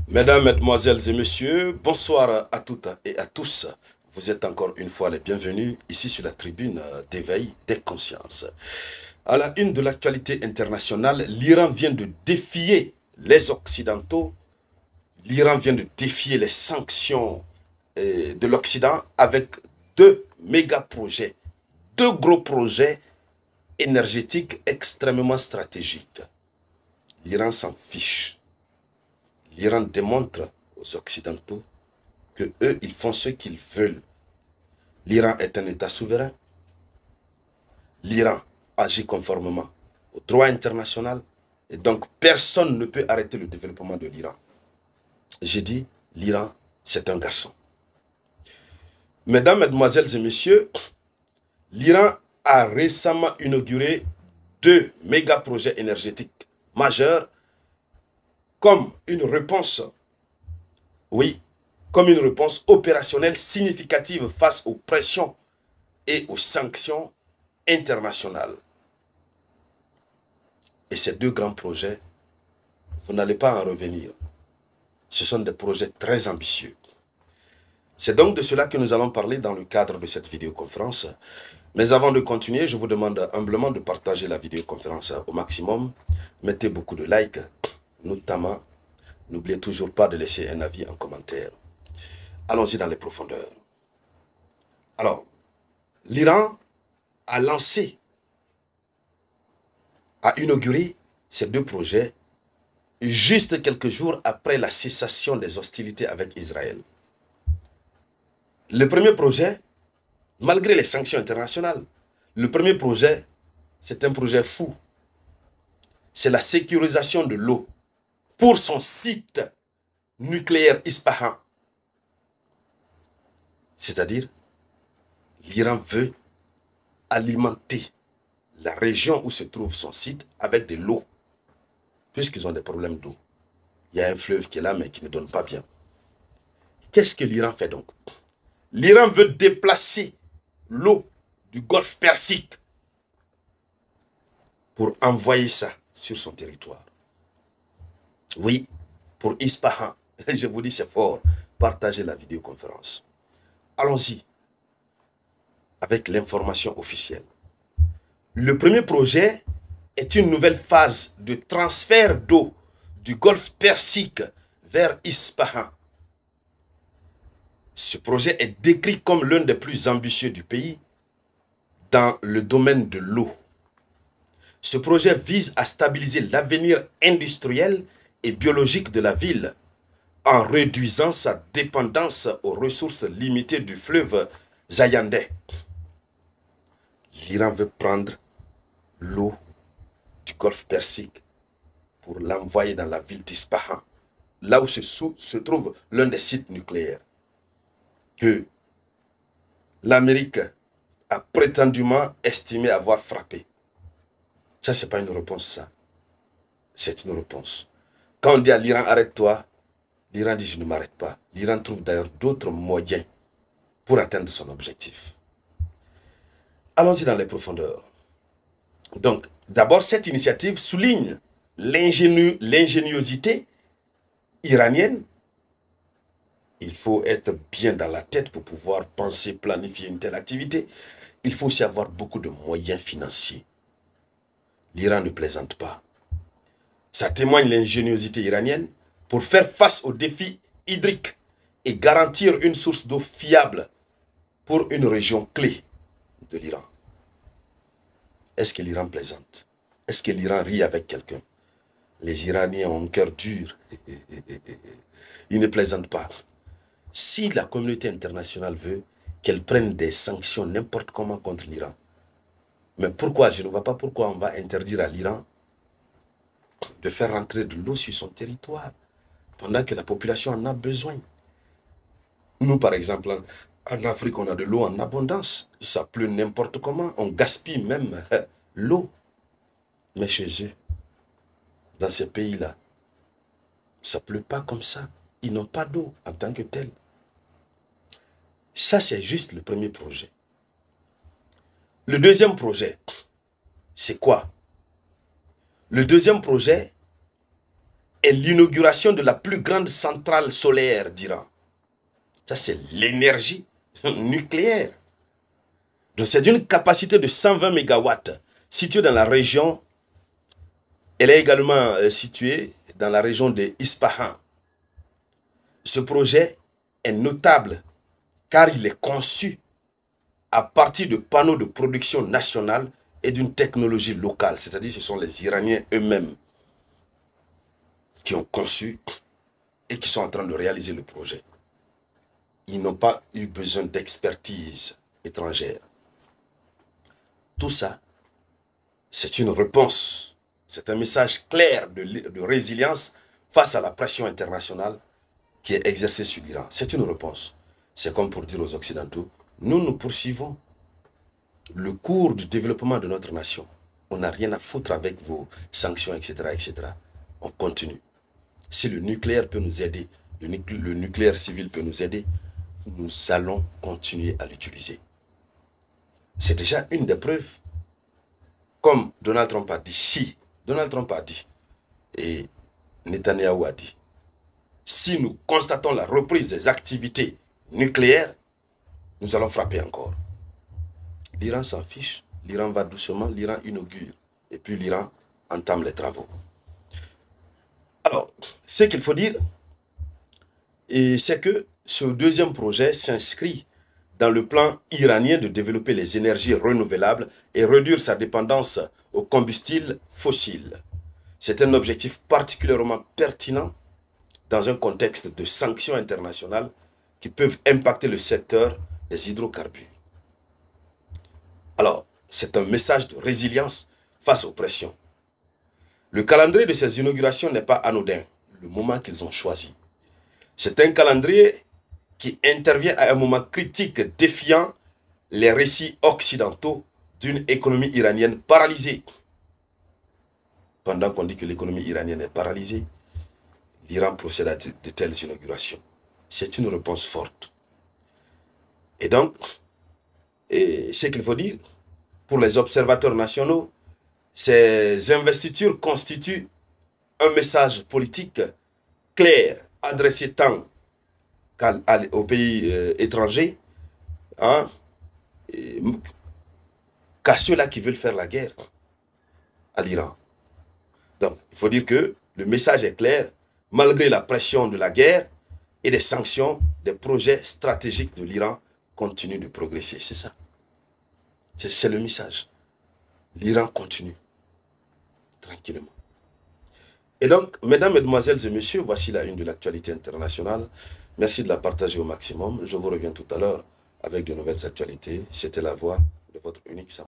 Mesdames, Mesdemoiselles et Messieurs, bonsoir à toutes et à tous. Vous êtes encore une fois les bienvenus ici sur la tribune d'éveil des consciences. À la une de l'actualité internationale, l'Iran vient de défier les Occidentaux. L'Iran vient de défier les sanctions de l'Occident avec deux méga projets, deux gros projets énergétiques extrêmement stratégiques. L'Iran s'en fiche. L'Iran démontre aux Occidentaux que eux, ils font ce qu'ils veulent. L'Iran est un État souverain. L'Iran agit conformément au droit international. Et donc, personne ne peut arrêter le développement de l'Iran. J'ai dit, l'Iran, c'est un garçon. Mesdames, Mesdemoiselles et Messieurs, l'Iran a récemment inauguré deux méga projets énergétiques majeurs comme une réponse, oui, comme une réponse opérationnelle significative face aux pressions et aux sanctions internationales. Et ces deux grands projets, vous n'allez pas en revenir. Ce sont des projets très ambitieux. C'est donc de cela que nous allons parler dans le cadre de cette vidéoconférence. Mais avant de continuer, je vous demande humblement de partager la vidéoconférence au maximum. Mettez beaucoup de likes, notamment. N'oubliez toujours pas de laisser un avis en commentaire. Allons-y dans les profondeurs. Alors, l'Iran a inauguré ces deux projets juste quelques jours après la cessation des hostilités avec Israël. Le premier projet, malgré les sanctions internationales, le premier projet, c'est un projet fou. C'est la sécurisation de l'eau pour son site nucléaire Ispahan. C'est-à-dire, l'Iran veut alimenter la région où se trouve son site avec de l'eau, puisqu'ils ont des problèmes d'eau. Il y a un fleuve qui est là, mais qui ne donne pas bien. Qu'est-ce que l'Iran fait donc? L'Iran veut déplacer l'eau du golfe Persique pour envoyer ça sur son territoire. Oui, pour Ispahan. Je vous dis, c'est fort. Partagez la vidéoconférence. Allons-y avec l'information officielle. Le premier projet est une nouvelle phase de transfert d'eau du golfe Persique vers Ispahan. Ce projet est décrit comme l'un des plus ambitieux du pays dans le domaine de l'eau. Ce projet vise à stabiliser l'avenir industriel et biologique de la ville en réduisant sa dépendance aux ressources limitées du fleuve Zayandeh. L'Iran veut prendre l'eau du golfe Persique pour l'envoyer dans la ville d'Ispahan, là où se trouve l'un des sites nucléaires que l'Amérique a prétendument estimé avoir frappé. Ça, ce n'est pas une réponse, ça. C'est une réponse. Quand on dit à l'Iran, arrête-toi, l'Iran dit, je ne m'arrête pas. L'Iran trouve d'ailleurs d'autres moyens pour atteindre son objectif. Allons-y dans les profondeurs. Donc, d'abord, cette initiative souligne l'ingéniosité iranienne. Il faut être bien dans la tête pour pouvoir penser, planifier une telle activité. Il faut aussi avoir beaucoup de moyens financiers. L'Iran ne plaisante pas. Ça témoigne l'ingéniosité iranienne pour faire face aux défis hydriques et garantir une source d'eau fiable pour une région clé de l'Iran. Est-ce que l'Iran plaisante? Est-ce que l'Iran rit avec quelqu'un? Les Iraniens ont un cœur dur. Ils ne plaisantent pas. Si la communauté internationale veut qu'elle prenne des sanctions n'importe comment contre l'Iran, mais pourquoi? Je ne vois pas pourquoi on va interdire à l'Iran de faire rentrer de l'eau sur son territoire pendant que la population en a besoin. Nous, par exemple, en Afrique, on a de l'eau en abondance. Ça pleut n'importe comment. On gaspille même l'eau. Mais chez eux, dans ces pays-là, ça ne pleut pas comme ça. Ils n'ont pas d'eau en tant que tel. Ça, c'est juste le premier projet. Le deuxième projet, c'est quoi? Le deuxième projet est l'inauguration de la plus grande centrale solaire d'Iran. Ça, c'est l'énergie nucléaire. Donc, c'est d'une capacité de 120 mégawatts située dans la région. Elle est également située dans la région de Ispahan. Ce projet est notable car il est conçu à partir de panneaux de production nationale et d'une technologie locale. C'est-à-dire que ce sont les Iraniens eux-mêmes qui ont conçu et qui sont en train de réaliser le projet. Ils n'ont pas eu besoin d'expertise étrangère. Tout ça, c'est une réponse. C'est un message clair de résilience face à la pression internationale qui est exercée sur l'Iran. C'est une réponse. C'est comme pour dire aux Occidentaux, nous poursuivons le cours du développement de notre nation. On n'a rien à foutre avec vos sanctions, etc., etc. On continue. Si le nucléaire peut nous aider, le nucléaire civil peut nous aider, nous allons continuer à l'utiliser. C'est déjà une des preuves. Comme Donald Trump a dit, si Donald Trump a dit, et Netanyahou a dit, si nous constatons la reprise des activités nucléaires, nous allons frapper encore. L'Iran s'en fiche, l'Iran va doucement, l'Iran inaugure, et puis l'Iran entame les travaux. Alors, ce qu'il faut dire, c'est que ce deuxième projet s'inscrit dans le plan iranien de développer les énergies renouvelables et réduire sa dépendance aux combustibles fossiles. C'est un objectif particulièrement pertinent dans un contexte de sanctions internationales qui peuvent impacter le secteur des hydrocarbures. Alors, c'est un message de résilience face aux pressions. Le calendrier de ces inaugurations n'est pas anodin, le moment qu'ils ont choisi. C'est un calendrier qui intervient à un moment critique défiant les récits occidentaux d'une économie iranienne paralysée. Pendant qu'on dit que l'économie iranienne est paralysée, l'Iran procède à de telles inaugurations. C'est une réponse forte. Et donc, ce qu'il faut dire, pour les observateurs nationaux, ces investitures constituent un message politique clair, adressé tant aux pays étrangers, hein, qu'à ceux-là qui veulent faire la guerre à l'Iran. Donc, il faut dire que le message est clair, malgré la pression de la guerre et des sanctions, des projets stratégiques de l'Iran continuent de progresser. C'est ça. C'est le message. L'Iran continue tranquillement. Et donc, mesdames, mesdemoiselles et messieurs, voici la une de l'actualité internationale. Merci de la partager au maximum. Je vous reviens tout à l'heure avec de nouvelles actualités. C'était la voix de votre unique Sam.